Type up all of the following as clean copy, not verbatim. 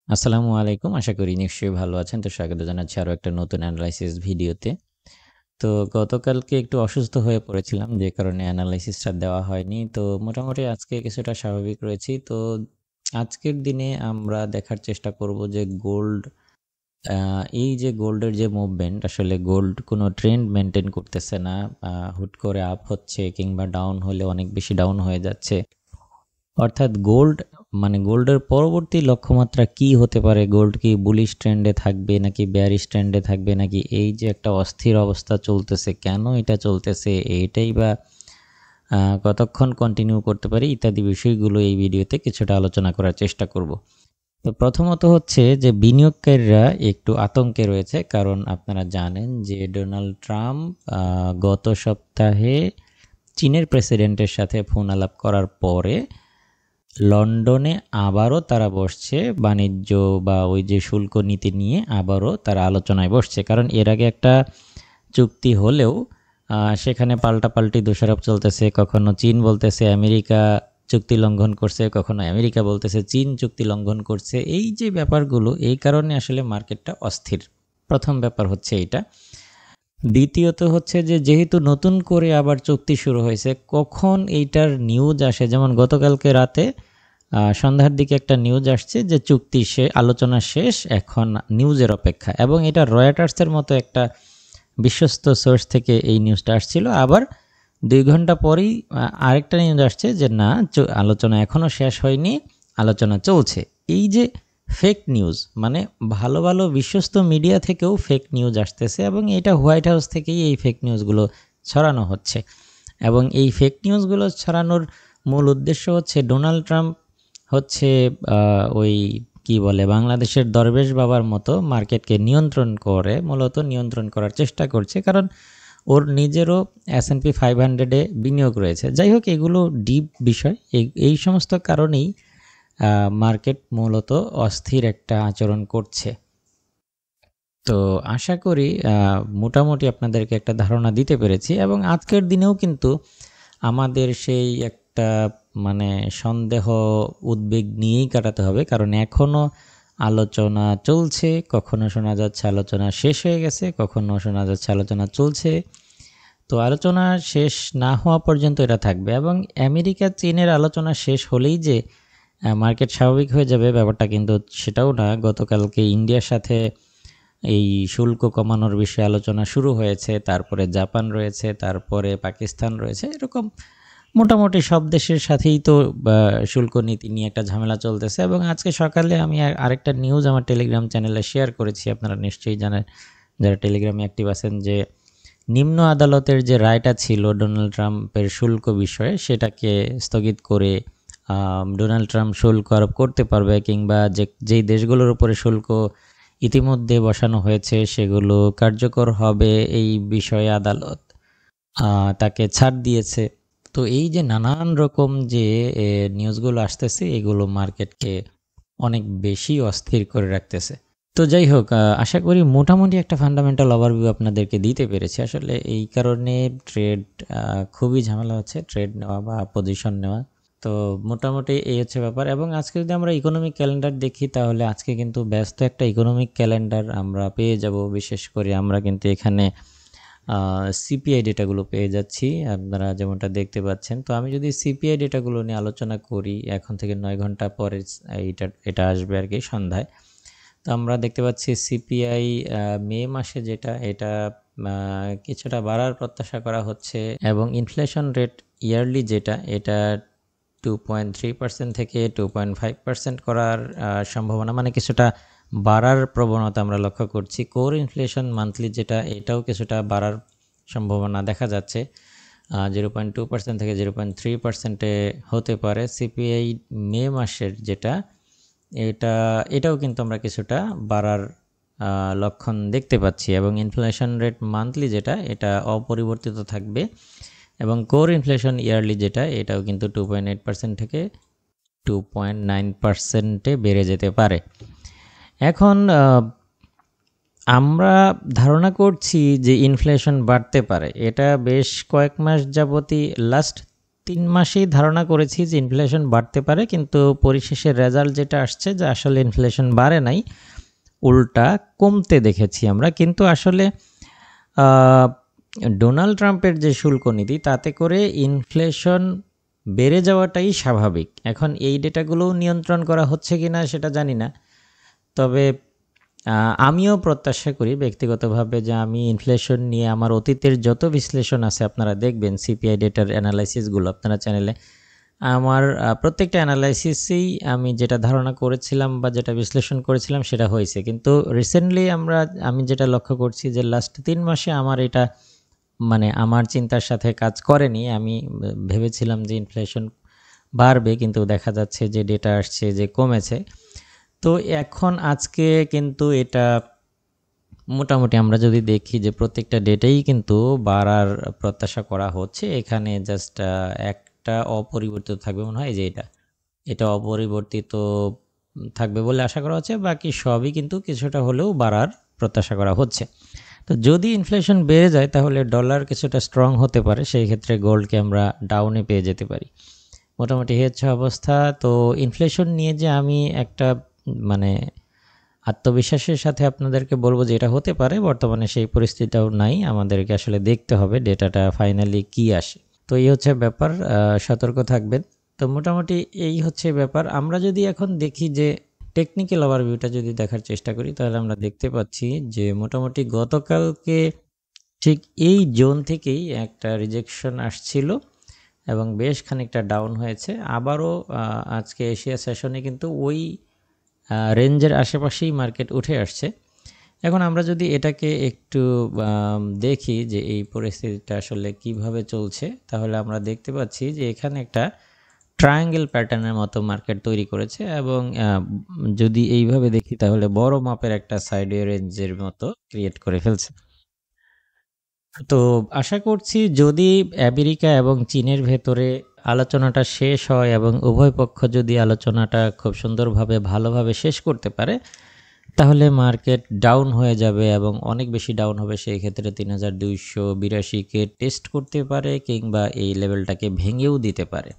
আসসালামু আলাইকুম। আশা করি নিশ্চয়ই ভালো আছেন। তো স্বাগত জানাচ্ছি আরো একটা নতুন এনালাইসিস ভিডিওতে। তো গতকালকে একটু অসুস্থ হয়ে পড়েছিলাম, যে কারণে এনালাইসিসটা দেওয়া হয়নি। তো মোটামুটি আজকে কিছুটা স্বাভাবিক রয়েছি। তো আজকের দিনে আমরা দেখার চেষ্টা করব যে আ এই যে গোল্ডের যে মুভমেন্ট, আসলে গোল্ড কোনো ট্রেন্ড মেইনটেইন করতেছে না। হুট করে আপ হচ্ছে কিংবা ডাউন হলে অনেক বেশি ডাউন হয়ে যাচ্ছে। অর্থাৎ গোল্ডের পরবর্তী লক্ষ্যমাত্রা কি হতে পারে? গোল্ড কি বুলিশ ট্রেন্ডে থাকবে নাকি বেয়ারিশ ট্রেন্ডে থাকবে, নাকি এই যে একটা অস্থির অবস্থা চলতেছে, কেন এটা চলতেছে, এইটাই বা কতক্ষণ কন্টিনিউ করতে পারি, ইত্যাদি বিষয়গুলো এই ভিডিওতে কিছুটা আলোচনা করার চেষ্টা করব। তো প্রথমত হচ্ছে যে বিনিয়োগকারীরা একটু আতঙ্কে রয়েছে, কারণ আপনারা জানেন যে ডোনাল্ড ট্রাম্প গত সপ্তাহে চীনের প্রেসিডেন্টের সাথে ফোন আলাপ করার পরে লন্ডনে আবারও তারা বসছে বাণিজ্য বা ওই যে শুল্ক নীতি নিয়ে আবারও তারা আলোচনায় বসছে। কারণ এর আগে একটা চুক্তি হলেও সেখানে পাল্টাপাল্টি দোষারোপ চলতেছে। কখনো চীন বলতেছে আমেরিকা চুক্তি লঙ্ঘন করছে, কখনো আমেরিকা বলতেছে চীন চুক্তি লঙ্ঘন করছে। এই যে ব্যাপারগুলো, এই কারণে আসলে মার্কেটটা অস্থির। প্রথম ব্যাপার হচ্ছে এটা। দ্বিতীয়ত হচ্ছে যে যেহেতু নতুন করে আবার চুক্তি শুরু হয়েছে, কখন এইটার নিউজ আসে, যেমন গতকালকে রাতে সন্ধ্যার দিকে একটা নিউজ আসছে যে চুক্তি আলোচনা শেষ, এখন নিউজের অপেক্ষা, এবং এটা রয়টার্সের মতো একটা বিশ্বস্ত সোর্স থেকে এই নিউজটা আসছিল। আবার 2 ঘন্টা পরেই আরেকটা নিউজ আসছে যে না, আলোচনা এখনও শেষ হয়নি, আলোচনা চলছে। এই যে ফেক নিউজ, মানে ভালো ভালো বিশ্বস্ত মিডিয়া থেকেও ফেক নিউজ আসতেছে, এবং এটা হোয়াইট হাউস থেকেই এই ফেক নিউজগুলো ছড়ানো হচ্ছে। এবং এই ফেক নিউজগুলো ছড়ানোর মূল উদ্দেশ্য হচ্ছে ডোনাল্ড ট্রাম্প হচ্ছে ওই কি বলে, বাংলাদেশের দরবেশ বাবার মতো মার্কেটকে মূলত নিয়ন্ত্রণ করার চেষ্টা করছে, কারণ ওর নিজেরও S&P 500-এ বিনিয়োগ রয়েছে। যাই হোক, এগুলো ডিপ বিষয়। এই সমস্ত কারণেই মার্কেট মূলত অস্থির একটা আচরণ করছে। তো আশা করি মোটামুটি আপনাদেরকে একটা ধারণা দিতে পেরেছি, এবং আজকের দিনেও কিন্তু আমাদের সেই একটা মানে সন্দেহ উদ্বেগ নিয়েই কাটাতে হবে, কারণ এখনও আলোচনা চলছে। কখনো শোনা যাচ্ছে আলোচনা শেষ হয়ে গেছে, কখনো শোনা যাচ্ছে আলোচনা চলছে। তো আলোচনা শেষ না হওয়া পর্যন্ত এটা থাকবে, এবং আমেরিকা চীনের আলোচনা শেষ হলেই যে মার্কেট স্বাভাবিক হয়ে যাবে ব্যাপারটা কিন্তু সেটাও না। গতকালকে ইন্ডিয়ার সাথে এই শুল্ক কমানোর বিষয়ে আলোচনা শুরু হয়েছে, তারপরে জাপান রয়েছে, তারপরে পাকিস্তান রয়েছে, এরকম মোটামুটি সব দেশের সাথেই তো শুল্ক নীতি নিয়ে একটা ঝামেলা চলতেছে। এবং আজকে সকালে আমি আরেকটা নিউজ আমার টেলিগ্রাম চ্যানেলে শেয়ার করেছি, আপনারা নিশ্চয়ই জানেন যারা টেলিগ্রামে অ্যাক্টিভ আছেন, যে নিম্ন আদালতের যে রায়টা ছিল ডোনাল্ড ট্রাম্পের শুল্ক বিষয়ে, সেটাকে স্থগিত করে ডোনাল্ড ট্রাম্প শুল্ক আরোপ করতে পারবে, কিংবা যেই দেশগুলোর উপরে শুল্ক ইতিমধ্যে বসানো হয়েছে সেগুলো কার্যকর হবে, এই বিষয়ে আদালত তাকে ছাড় দিয়েছে। তো এই যে নানান রকম যে নিউজগুলো আসতেছে, এগুলো মার্কেটকে অনেক বেশি অস্থির করে রাখতেছে। তো যাই হোক, আশা করি মোটামুটি একটা ফান্ডামেন্টাল ওভারভিউ আপনাদেরকে দিতে পেরেছি। আসলে এই কারণে ট্রেড খুবই ঝামেলা হচ্ছে, ট্রেড নেওয়া বা পজিশন নেওয়া। তো মোটামুটি এই হচ্ছে ব্যাপার। এবং আজকে যদি আমরা ইকোনমিক ক্যালেন্ডার দেখি, তাহলে আজকে কিন্তু ব্যস্ত একটা ইকোনমিক ক্যালেন্ডার আমরা পেয়ে যাব। বিশেষ করে আমরা কিন্তু এখানে সিপিআই ডেটাগুলো পেয়ে যাচ্ছি, আপনারা যেমনটা দেখতে পাচ্ছেন। তো আমি যদি সিপিআই ডেটাগুলো নিয়ে আলোচনা করি, এখন থেকে 9 ঘন্টা পরে এটা আসবে আর কি, সন্ধ্যায়। তো আমরা দেখতে পাচ্ছি সিপিআই মে মাসে যেটা, এটা কিছুটা বাড়ার প্রত্যাশা করা হচ্ছে, এবং ইনফ্লেশন রেট ইয়ারলি যেটা, এটা 2.3% থেকে 2.5% করার সম্ভাবনা, মানে কিছুটা বাড়ার প্রবণতা আমরা লক্ষ্য করছি। কোর ইনফ্লেশন মান্থলি যেটা, এটাও কিছুটা বাড়ার সম্ভাবনা দেখা যাচ্ছে, 0.2% থেকে 0.3%-এ হতে পারে। সিপিআই মে মাসের যেটা, এটাও কিন্তু আমরা কিছুটা বাড়ার লক্ষণ দেখতে পাচ্ছি, এবং ইনফ্লেশন রেট মান্থলি যেটা, এটা অপরিবর্তিত থাকবে, এবং কোর ইনফ্লেশন ইয়ারলি যেটা, এটাও কিন্তু 2.8% থেকে 2.9%-এ বেড়ে যেতে পারে। এখন আমরা ধারণা করছি যে ইনফ্লেশন বাড়তে পারে, এটা বেশ কয়েক মাস যাবতই, লাস্ট 3 মাসেই ধারণা করেছি যে ইনফ্লেশন বাড়তে পারে, কিন্তু পরিশেষে রেজাল্ট যেটা আসছে যে আসলে ইনফ্লেশন বাড়ে নাই, উল্টা কমতে দেখেছি আমরা। কিন্তু আসলে ডোনাল্ড ট্রাম্পের যে শুল্ক নীতি, তাতে করে ইনফ্লেশন বেড়ে যাওয়াটাই স্বাভাবিক। এখন এই ডেটাগুলোও নিয়ন্ত্রণ করা হচ্ছে কিনা সেটা জানি না, তবে আমিও প্রত্যাশা করি ব্যক্তিগতভাবে যে আমি ইনফ্লেশন নিয়ে আমার অতীতের যত বিশ্লেষণ আছে আপনারা দেখবেন, সিপিআই ডেটার অ্যানালাইসিসগুলো আপনারা চ্যানেলে, আমার প্রত্যেকটা অ্যানালাইসিসেই আমি যেটা ধারণা করেছিলাম বা যেটা বিশ্লেষণ করেছিলাম সেটা হয়েছে। কিন্তু রিসেন্টলি আমি যেটা লক্ষ্য করছি যে লাস্ট 3 মাসে আমার এটা মানে আমার চিন্তার সাথে কাজ করেনি। আমি ভেবেছিলাম যে ইনফ্লেশন বাড়বে, কিন্তু দেখা যাচ্ছে যে ডেটা আসছে যে কমেছে। তো এখন আজকে কিন্তু এটা মোটামুটি আমরা যদি দেখি যে প্রত্যেকটা ডেটেই কিন্তু বাড়ার প্রত্যাশা করা হচ্ছে। এখানে জাস্ট একটা অপরিবর্তিত থাকবে মনে হয়, যে এটা অপরিবর্তিত থাকবে বলে আশা করা হচ্ছে। বাকি সবই কিন্তু কিছুটা হলেও বাড়ার প্রত্যাশা করা হচ্ছে। তো যদি ইনফ্লেশন বেড়ে যায় তাহলে ডলার কিছুটা স্ট্রং হতে পারে, সেই ক্ষেত্রে গোল্ডকে আমরা ডাউনে পেয়ে যেতে পারি। মোটামুটি হচ্ছে অবস্থা। তো ইনফ্লেশন নিয়ে যে আমি একটা মানে আত্মবিশ্বাসের সাথে আপনাদেরকে বলবো যে এটা হতে পারে, বর্তমানে সেই পরিস্থিতিটাও নাই। আমাদেরকে আসলে দেখতে হবে ডেটাটা ফাইনালি কি আসে। তো এই হচ্ছে ব্যাপার, সতর্ক থাকবেন। তো মোটামুটি এই হচ্ছে ব্যাপার। আমরা যদি এখন দেখি যে টেকনিক্যাল ওভারভিউটা যদি দেখার চেষ্টা করি, তাহলে আমরা দেখতে পাচ্ছি যে মোটামুটি গতকালকে ঠিক এই জোন থেকেই একটা রিজেকশন আসছিল এবং বেশ খানিকটা ডাউন হয়েছে। আবারও আজকে এশিয়া সেশনে কিন্তু ওই রেঞ্জের আশেপাশেই মার্কেট উঠে আসছে। এখন আমরা যদি এটাকে একটু দেখি যে এই পরিস্থিতিটা আসলে কিভাবে চলছে, তাহলে আমরা দেখতে পাচ্ছি যে এখানে একটা ট্রায়াঙ্গেল প্যাটার্নের মতো মার্কেট তৈরি করেছে এবং যদি এইভাবে দেখি তাহলে বড় মাপের একটা সাইডওয়ে রেঞ্জের মতো ক্রিয়েট করে ফেলছে। তো আশা করছি যদি আমেরিকা এবং চীনের ভেতরে আলোচনাটা শেষ হয় এবং উভয় পক্ষ যদি আলোচনাটা খুব সুন্দরভাবে ভালোভাবে শেষ করতে পারে, তাহলে মার্কেট ডাউন হয়ে যাবে এবং অনেক বেশি ডাউন হবে। সেই ক্ষেত্রে 3282কে টেস্ট করতে পারে কিংবা এই লেভেলটাকে ভেঙেও দিতে পারে।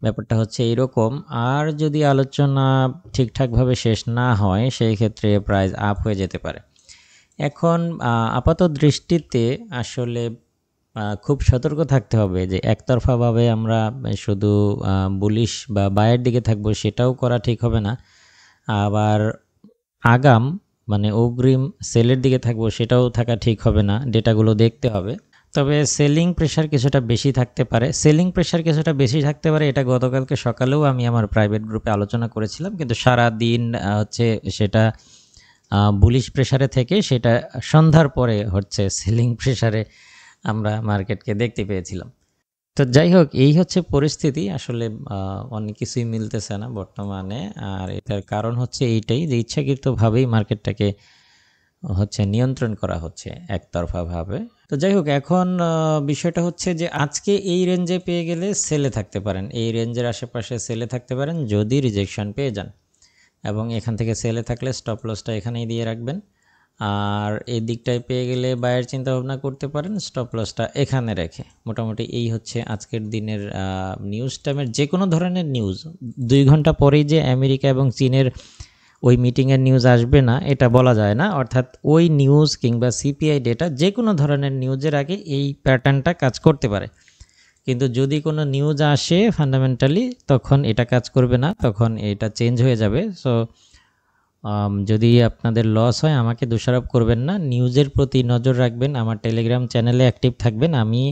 ব্যাপারটা হচ্ছে এইরকম। আর যদি আলোচনা ঠিকঠাকভাবে শেষ না হয়, সেই ক্ষেত্রে প্রাইস আপ হয়ে যেতে পারে। এখন আপাত দৃষ্টিতে আসলে খুব সতর্ক থাকতে হবে যে একতরফাভাবে আমরা শুধু বুলিশ বা বায়ের দিকে থাকবো, সেটাও করা ঠিক হবে না। আবার আগাম মানে অগ্রিম সেলের দিকে থাকবো, সেটাও থাকা ঠিক হবে না। ডেটাগুলো দেখতে হবে। তবে সেলিং প্রেশার কিছুটা বেশি থাকতে পারে, এটা গতকালকে সকালেও আমি আমার প্রাইভেট গ্রুপে আলোচনা করেছিলাম, কিন্তু সারা দিন হচ্ছে সেটা বুলিশ প্রেশারে থেকে সেটা সন্ধ্যার পরে হচ্ছে সেলিং প্রেশারে আমরা মার্কেটকে দেখতে পেয়েছিলাম। তো যাই হোক, এই হচ্ছে পরিস্থিতি। আসলে অনেক কিছুই মিলতেছে না বর্তমানে, আর এটার কারণ হচ্ছে এইটাই যে ইচ্ছাকৃতভাবেই মার্কেটটাকে হচ্ছে নিয়ন্ত্রণ করা হচ্ছে একতরফাভাবে। তো যাই হোক, এখন বিষয়টা হচ্ছে যে আজকে এই রেঞ্জে পেয়ে গেলে সেলে থাকতে পারেন, এই রেঞ্জের আশেপাশে সেলে থাকতে পারেন যদি রিজেকশন পেয়ে যান, এবং এখান থেকে সেলে থাকলে স্টপ লসটা এখানেই দিয়ে রাখবেন। আর এই দিকটায় পেয়ে গেলে বায়ের চিন্তা ভাবনা করতে পারেন, স্টপ লসটা এখানে রেখে। মোটামুটি এই হচ্ছে আজকের দিনের নিউজ টাইমের যে কোনো ধরনের নিউজ। 2 ঘন্টা পরেই যে আমেরিকা এবং চীনের ওই মিটিংয়ের নিউজ আসবে না এটা বলা যায় না, অর্থাৎ ওই নিউজ কিংবা সিপিআই ডেটা যে কোনো ধরনের নিউজের আগে এই প্যাটার্নটা কাজ করতে পারে। কিন্তু যদি কোনো নিউজ আসে ফান্ডামেন্টালি, তখন এটা কাজ করবে না, তখন এটা চেঞ্জ হয়ে যাবে। সো যদি আপনাদের লস হয় আমাকে দোষারোপ করবেন না, নিউজের প্রতি নজর রাখবেন, আমার টেলিগ্রাম চ্যানেলে অ্যাক্টিভ থাকবেন। আমি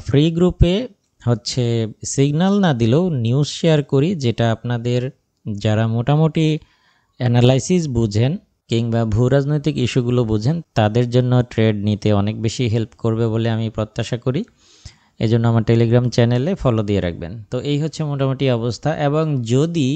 ফ্রি গ্রুপে হচ্ছে সিগন্যাল না দিলেও নিউজ শেয়ার করি, যেটা আপনাদের যারা মোটামুটি অ্যানালাইসিস বুঝেন কিংবা ভূ রাজনৈতিক ইস্যুগুলো বুঝেন তাদের জন্য ট্রেড নিতে অনেক বেশি হেল্প করবে বলে আমি প্রত্যাশা করি। এই জন্য আমার টেলিগ্রাম চ্যানেলে ফলো দিয়ে রাখবেন। তো এই হচ্ছে মোটামুটি অবস্থা। এবং যদি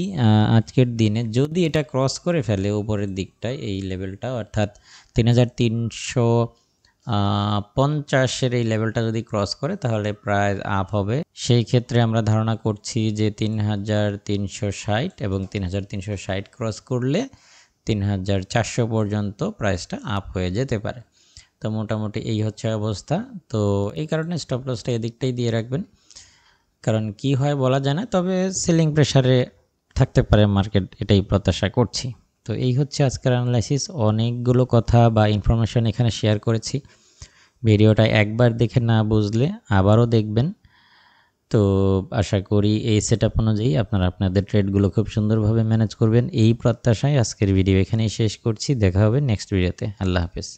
আজকের দিনে যদি এটা ক্রস করে ফেলে উপরের দিকটায় এই লেভেলটা, অর্থাৎ 3350 এই লেভেলটা যদি ক্রস করে, তাহলে প্রাইস আপ হবে। সেই ক্ষেত্রে আমরা ধারণা করছি যে 3360 এবং 3360 ক্রস করলে 3400 পর্যন্ত প্রাইসটা আপ হয়ে যেতে পারে। তো মোটামুটি এই হচ্ছে অবস্থা। তো এই কারণে স্টপ লসটা এদিকটাই দিয়ে রাখবেন। কারণ কি হয় বলা যায় না, তবে সেলিং প্রেসারে থাকতে পারে মার্কেট, এটাই প্রত্যাশা করছি। তো এই হচ্ছে আজকের অ্যানালাইসিস। অনেকগুলো কথা বা ইনফরমেশন এখানে শেয়ার করেছি। ভিডিওটা একবার দেখে না বুঝলে আবারও দেখবেন। তো আশা করি এই সেটআপ অনুযায়ী আপনারা আপনাদের ট্রেডগুলো খুব সুন্দরভাবে ম্যানেজ করবেন, এই প্রত্যাশায় আজকের ভিডিও এখানেই শেষ করছি। দেখা হবে নেক্সট ভিডিওতে। আল্লাহ হাফেজ।